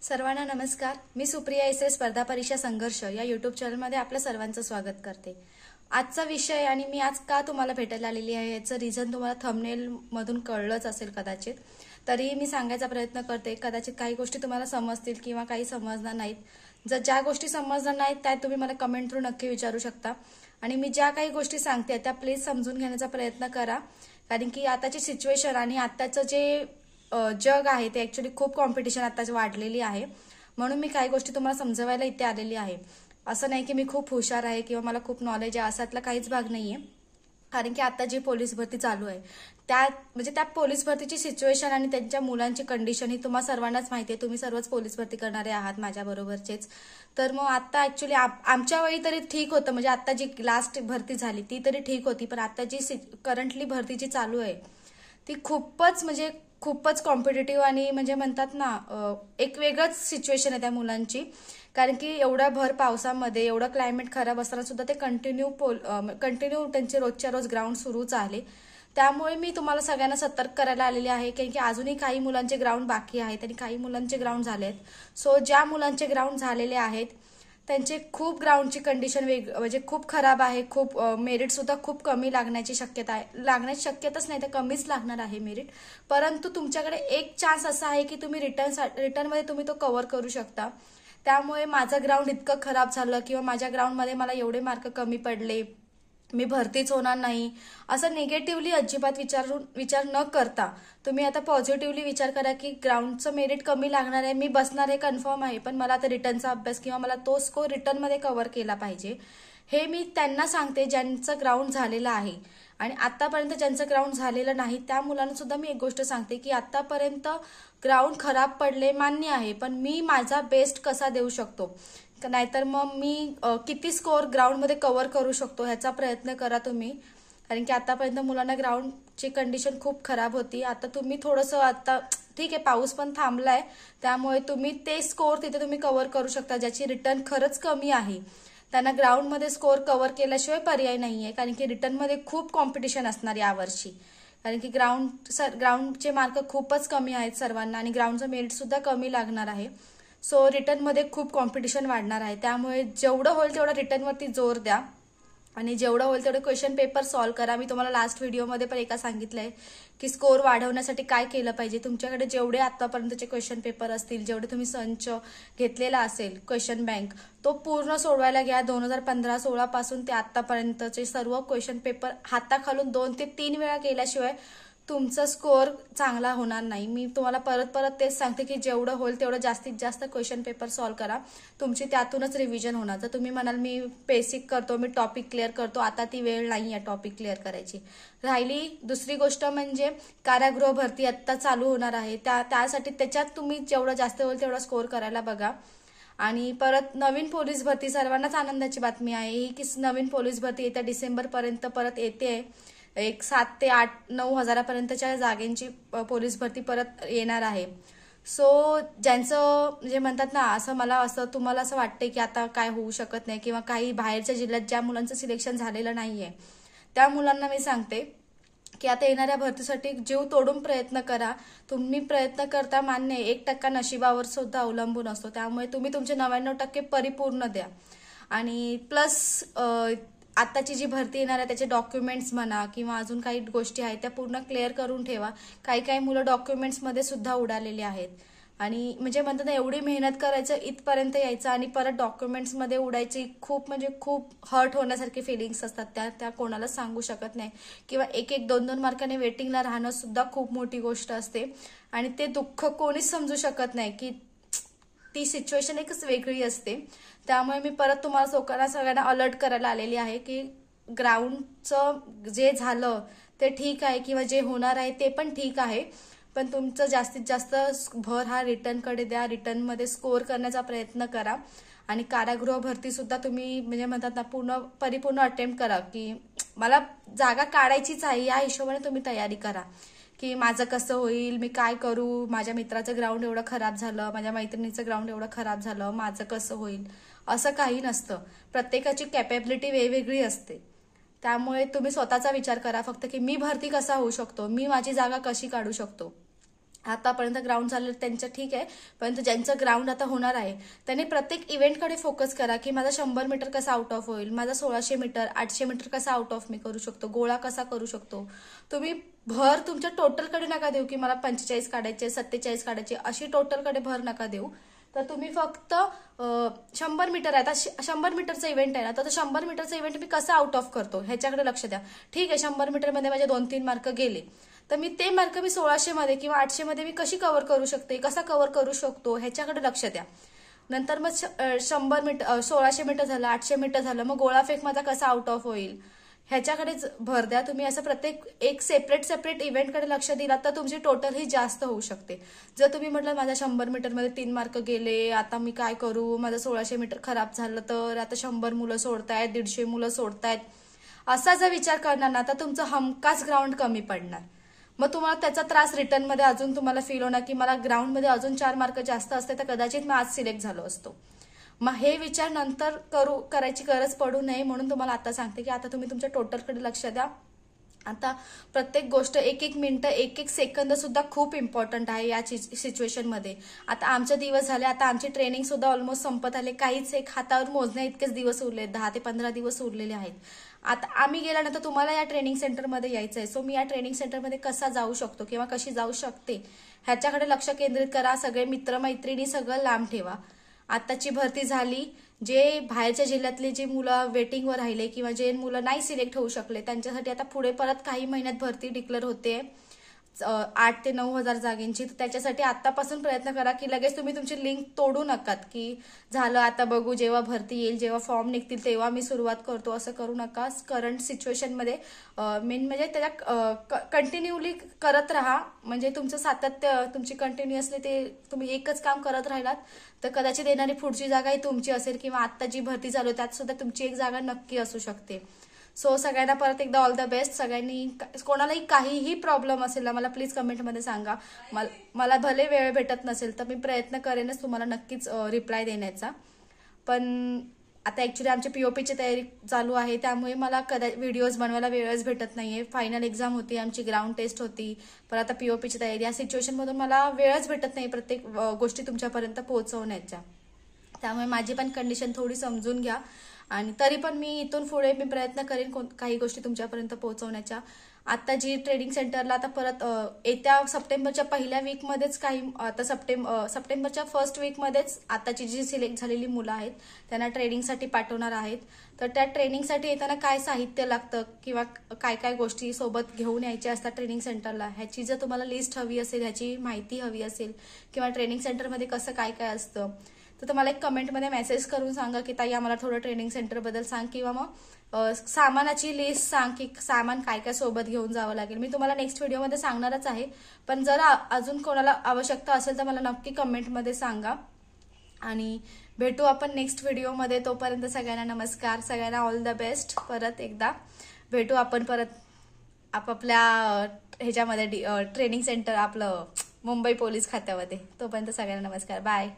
सर्वांना नमस्कार। मी सुप्रिया एस स्पर्धा परीक्षा संघर्ष या यूट्यूब चॅनलमध्ये आपल्या सर्वांचं स्वागत करते। आजचा विषय आणि मी आज का तुम्हाला भेटायला आलेली आहे याचं रिझन तुम्हाला थंबनेल मधून कळलंच असेल कदाचित, तरी मी सांगायचा प्रयत्न करते। कदाचित काही गोष्टी तुम्हाला समजतील किंवा काही समजणार नाहीत। जर ज्या गोष्टी समजणार नाहीत त्या तुम्ही मला कमेंट थ्रू नक्की विचारू शकता आणि मी ज्या काही गोष्टी सांगते त्या प्लीज समजून घेण्याचा प्रयत्न करा, कारण की आताची सिच्युएशन आणि आताचं जे जग आहे ते ऍक्च्युअली खूप कॉम्पिटिशन आताच वाढलेली आहे। म्हणून मी काही गोष्टी तुम्हाला समजवायला इथे आलेली आहे। असं नाही की मी खूप हुशार आहे किंवा मला खूप नॉलेज आहे, असातला काहीच भाग नाहीये। कारण की आता जी पोलीस भरती चालू आहे त्या पोलीस भरतीची सिच्युएशन आणि त्यांच्या मुलांची कंडिशन ही तुम्हाला सर्वांनाच माहिती आहे। तुम्ही सर्वच पोलीस भरती करणारे आहात माझ्या बरोबरचेच। तर मग आता ऍक्च्युअली आमच्या वेळी तरी ठीक होतं, म्हणजे आता जी लास्ट भरती झाली ती तरी ठीक होती, पण आता जी करंटली भरती जी चालू आहे ती खूपच कॉम्पिटिटिव्ह आणि म्हणजे म्हणतात ना एक वेगळंच सिच्युएशन आहे त्या मुलांची। कारण की एवढ्या भर पावसामध्ये एवढं क्लायमेट खराब असताना सुद्धा ते कंटिन्यू त्यांचे रोजच्या रोज ग्राउंड सुरूच आहे। त्यामुळे मी तुम्हाला सगळ्यांना सतर्क करायला आलेली आहे, कारण की अजूनही काही मुलांचे ग्राउंड बाकी आहेत आणि काही मुलांचे ग्राउंड झाले आहेत। सो ज्या मुलांचे ग्राउंड झालेले आहेत त्यांचे खूप ग्राउंडची कंडिशन म्हणजे खूप खराब आहे। खूप मेरिट सुद्धा खूप कमी लागण्याची शक्यता आहे। लागण्याची शक्यताच नाही तर कमीच लागणार आहे मेरिट, परंतु तुमच्याकडे एक चान्स असा आहे की तुम्ही रिटर्नमध्ये तुम्ही तो कव्हर करू शकता। त्यामुळे माझं ग्राउंड इतकं खराब झालं किंवा माझ्या ग्राउंडमध्ये मला एवढे मार्क कमी पडले, मी भरतीच होणार नाही, असं निगेटिव्हली अजिबात विचार न करता तुम्ही आता पॉझिटिव्हली विचार करा की ग्राउंडचं मेरिट कमी लागणार आहे, मी बसणार हे कन्फर्म आहे, पण मला आता रिटर्नचा अभ्यास किंवा मला तो स्कोर रिटर्नमध्ये कव्हर केला पाहिजे। हे मी त्यांना सांगते ज्यांचं ग्राउंड झालेलं आहे। आणि आतापर्यंत ज्यांचं ग्राउंड झालेलं नाही त्या मुलांना सुद्धा मी एक गोष्ट सांगते की आतापर्यंत ग्राउंड खराब पडले मान्य आहे, पण मी माझा बेस्ट कसा देऊ शकतो, नाहीतर मग मी किती स्कोर ग्राउंडमध्ये कव्हर करू शकतो ह्याचा प्रयत्न करा तुम्ही। कारण की आतापर्यंत मुलांना ग्राउंडची कंडिशन खूप खराब होती। आता तुम्ही थोडंसं आता ठीक आहे पाऊस पण थांबलाय, त्यामुळे तुम्ही ते स्कोर तिथे तुम्ही कव्हर करू शकता ज्याची रिटर्न खरंच कमी आहे। त्यांना ग्राउंडमध्ये स्कोर कव्हर केल्याशिवाय पर्याय नाहीये, कारण की रिटर्नमध्ये खूप कॉम्पिटिशन असणार यावर्षी। कारण की ग्राउंडचे मार्क खूपच कमी आहेत सर्वांना आणि ग्राउंडचं मेरिट सुद्धा कमी लागणार आहे। सो रिटर्नमध्ये खूप कॉम्पिटिशन वाढणार आहे, त्यामुळे जेवढं होईल तेवढं रिटर्नवरती जोर द्या आणि जेवढं होईल तेवढं क्वेश्चन पेपर सॉल्व्ह करा। मी तुम्हाला लास्ट व्हिडिओमध्ये पण एका सांगितलंय की स्कोर वाढवण्यासाठी काय केलं पाहिजे। तुमच्याकडे जेवढे आतापर्यंतचे क्वेश्चन पेपर असतील, जेवढे तुम्ही संच घेतलेला असेल क्वेश्चन बँक, तो पूर्ण सोडवायला घ्या। 2015-16 पासून ते आतापर्यंतचे सर्व क्वेश्चन पेपर हाताखालून 2 ते 3 वेळा केल्याशिवाय तुमचा स्कोअर चांगला होणार नाही। मी तुम्हाला परत तेच सांगते की जेवढं होईल तेवढं जास्तीत जास्त क्वेश्चन पेपर सॉल्व्ह करा, तुमची त्यातूनच रिव्हिजन होणार। जर तुम्ही म्हणाल मी बेसिक करतो, मी टॉपिक क्लिअर करतो, आता ती वेळ नाही आहे टॉपिक क्लिअर करायची। राहिली दुसरी गोष्ट म्हणजे कारागृह भरती आता चालू होणार आहे, त्यासाठी त्याच्यात तुम्ही जेवढं जास्त होईल तेवढा स्कोअर करायला बघा। आणि परत नवीन पोलीस भरती, सर्वांनाच आनंदाची बातमी आहे ही की नवीन पोलीस भरती येत्या डिसेंबर पर्यंत परत येते। एक 7 ते 8-9 हजारापर्यंतच्या जागेंची पोलीस भरती परत येणार आहे। सो ज्यांचं म्हणजे म्हणतात ना असं तुम्हाला असं वाटतंय की आता काय होऊ शकत नाही किंवा काही बाहेरच्या जिल्ह्यात ज्या मुलांचं सिलेक्शन झालेलं नाहीये त्या मुलांना मी सांगते की आता येणाऱ्या भरतीसाठी जीव तोडून प्रयत्न करा। तुम्ही प्रयत्न करता मान्य आहे, 1% नशिबावर सुद्धा अवलंबून असतो, त्यामुळे तुम्ही तुमचे 99% परिपूर्ण द्या। आणि प्लस आताची जी भरती येणार आहे त्याचे डॉक्युमेंट्स म्हणा किंवा अजून काही गोष्टी आहेत त्या पूर्ण क्लिअर करून ठेवा। काही मुलं डॉक्युमेंट्समध्ये सुद्धा उडालेली आहेत आणि म्हणजे म्हणतात ना एवढी मेहनत करायचं इथपर्यंत यायचं आणि परत डॉक्युमेंट्समध्ये उडायची खूप हर्ट होण्यासारखे फिलिंग्स असतात, त्या कोणालाच सांगू शकत नाही। किंवा 1-2 मार्काने वेटिंगला राहणं सुद्धा खूप मोठी गोष्ट असते आणि ते दुःख कोणीच समजू शकत नाही की ती सिच्युएशन एकच वेगळी असते। त्यामुळे मी परत तुम्हाला सगळ्यांना अलर्ट करायला आलेली आहे की ग्राउंडचं जे झालं ते ठीक आहे किंवा जे होणार आहे ते पण ठीक आहे, पण तुमचं जास्तीत जास्त भर हा रिटर्नकडे द्या। रिटर्नमध्ये स्कोअर करण्याचा प्रयत्न करा आणि कारागृह भरती सुद्धा तुम्ही म्हणजे म्हणतात ना परिपूर्ण अटेम्प्ट करा की मला जागा काढायचीच आहे, या हिशोबाने तुम्ही तयारी करा की माझं कसं होईल, मी काय करू, माझ्या मित्राचं ग्राउंड एवढं खराब झालं, माझ्या मैत्रिणीचं ग्राउंड एवढं खराब झालं, माझं कसं होईल, असं काही नसतं। प्रत्येकाची कॅपेबिलिटी वेगवेगळी असते, त्यामुळे तुम्ही स्वतःचा विचार करा फक्त की मी भरती कसा होऊ शकतो, मी माझी जागा कशी काढू शकतो। आतापर्यंत ग्राउंड झालं त्यांचं ठीक आहे, परंतु ज्यांचं ग्राउंड आता होणार आहे त्यांनी प्रत्येक इव्हेंटकडे फोकस करा की माझा 100 मीटर कसा आउट ऑफ होईल, माझा 1600 मीटर 800 मीटर कसा आउट ऑफ मी करू शकतो, गोळा कसा करू शकतो. तुम्ही भर तुमच्या टोटलकडे नका देऊ की मला 45 काढायचे 47 काढायचे, अशी टोटलकडे भर नका देऊ. तर तुम्ही फक्त 100 मीटर आहे, आता 100 मीटरचा इव्हेंट आहे ना, तर 100 मीटरचा इव्हेंट मी कसा आउट ऑफ करतो ह्याच्याकडे लक्ष द्या. ठीक आहे, 100 मीटरमध्ये माझे 2-3 मार्क गेले, तर मी ते मार्क मी 1600 मध्ये किंवा 800 मध्ये मी कशी कव्हर करू शकते, कसा कव्हर करू शकतो ह्याच्याकडे लक्ष द्या. नंतर मग 100 मीटर 1600 मीटर झालं, 800 मीटर झालं, मग गोळाफेक माझा कसा आउट ऑफ होईल ह्याच्याकडेच भर द्या तुम्ही. असं प्रत्येक एक सेपरेट इव्हेंटकडे लक्ष दिलात तर तुमची टोटल ही जास्त होऊ शकते. जर तुम्ही म्हटलं माझ्या 100 मीटरमध्ये 3 मार्क गेले, आता मी काय करू, माझं 1600 मीटर खराब झालं, तर आता 100 मुलं सोडतायत, 150 मुलं सोडतायत, असा जर विचार करणार ना तर तुमचं हमखास ग्राउंड कमी पडणार. मग तुम्हाला त्याचा त्रास रिटर्नमध्ये अजून तुम्हाला फील होणार की मला ग्राउंडमध्ये अजून 4 मार्क जास्त असते तर कदाचित मी आज सिलेक्ट झालो असतो. मग हे विचार नंतर करायची गरज पडू नये म्हणून तुम्हाला आता सांगते की आता तुम्ही तुमच्या टोटलकडे लक्ष द्या. आता प्रत्येक गोष्ट 1-1 मिनिट 1-1 सेकंद सुद्धा खूप इम्पॉर्टंट आहे या सिच्युएशनमध्ये. आता आमचे दिवस झाले, आता आमची ट्रेनिंग सुद्धा ऑलमोस्ट संपत आले, काहीच एक हातावर मोजण्या इतकेच दिवस उरले, 10 ते 15 दिवस उरलेले आहेत. आता आम्ही गेल्यानंतर तुम्हाला या ट्रेनिंग सेंटरमध्ये यायचं आहे, सो मी या ट्रेनिंग सेंटरमध्ये कसा जाऊ शकतो किंवा कशी जाऊ शकते ह्याच्याकडे लक्ष केंद्रित करा. सगळे मित्रमैत्रिणी सगळं लांब ठेवा. आताची भरती झाली, जे बाहेरच्या जिल्ह्यातले जे मुलं वेटिंगवर राहिले किंवा जे मुलं नाही सिलेक्ट होऊ शकले त्यांच्यासाठी आता पुढे परत काही महिन्यात भरती डिक्लेअर होते 8 ते 9,000 जागेंची. तर त्याच्यासाठी आतापासून प्रयत्न करा की लगेच तुम्ही तुमची लिंक तोडू नकात की झालं आता बघू, जेव्हा भरती येईल, जेव्हा फॉर्म निघतील तेव्हा मी सुरुवात करतो, असं करू नका. करंट सिच्युएशनमध्ये मेन म्हणजे त्याच्या कंटिन्यूली करत राहा. म्हणजे तुमचं सातत्य तुमची कंटिन्युअसली ते तुम्ही एकच काम करत राहिलात तर कदाचित येणारी पुढची जागा ही तुमची असेल किंवा आता जी भरती चालू त्यात सुद्धा तुमची एक जागा नक्की असू शकते. सो सगळ्यांना परत एकदा ऑल द बेस्ट. सगळ्यांनी कोणालाही काहीही प्रॉब्लेम असेल ना मला प्लीज कमेंटमध्ये सांगा. मला भले वेळ भेटत नसेल तर मी प्रयत्न करेनच तुम्हाला नक्कीच रिप्लाय देण्याचा. पण आता ऍक्च्युली आमची पीओपीची तयारी चालू आहे त्यामुळे मला व्हिडिओज बनवायला वेळच भेटत नाहीये. फायनल एक्झाम होती, आमची ग्राउंड टेस्ट होती, पण आता पीओपीची तयारी, या सिच्युएशनमधून मला वेळच भेटत नाही प्रत्येक गोष्टी तुमच्यापर्यंत पोहोचवण्याच्या. त्यामुळे माझी पण कंडिशन थोडी समजून घ्या. आणि तरी पण मी इथून पुढे मी प्रयत्न करेन काही गोष्टी तुमच्यापर्यंत पोहोचवण्याच्या. आता जी ट्रेनिंग सेंटरला आता परत येत्या सप्टेंबरच्या पहिल्या वीकमध्येच काही आता सप्टेंबरच्या फर्स्ट वीकमध्येच आताची जी सिलेक्ट झालेली मुलं आहेत त्यांना ट्रेनिंगसाठी पाठवणार आहेत. तर त्या ट्रेनिंगसाठी येताना काय साहित्य लागतं किंवा काय काय गोष्टी सोबत घेऊन यायच्या असतात ट्रेनिंग सेंटरला, ह्याची जर तुम्हाला लिस्ट हवी असेल, ह्याची माहिती हवी असेल किंवा ट्रेनिंग सेंटरमध्ये कसं काय काय असतं तर मला एक कमेंटमध्ये मेसेज करून सांगा की ताई आम्हाला थोडं ट्रेनिंग सेंटरबद्दल सांग, किंवा मग सामानाची लिस्ट सांग की सामान काय काय सोबत घेऊन जावं लागेल. मी तुम्हाला नेक्स्ट व्हिडिओमध्ये सांगणारच आहे, पण जर अजून कोणाला आवश्यकता असेल तर मला नक्की कमेंटमध्ये सांगा. आणि भेटू आपण नेक्स्ट व्हिडिओमध्ये. तोपर्यंत सगळ्यांना नमस्कार, सगळ्यांना ऑल द बेस्ट. परत एकदा भेटू आपण परत आपापल्या ह्याच्यामध्ये ट्रेनिंग सेंटर आपलं मुंबई पोलीस खात्यामध्ये. तोपर्यंत सगळ्यांना नमस्कार, बाय.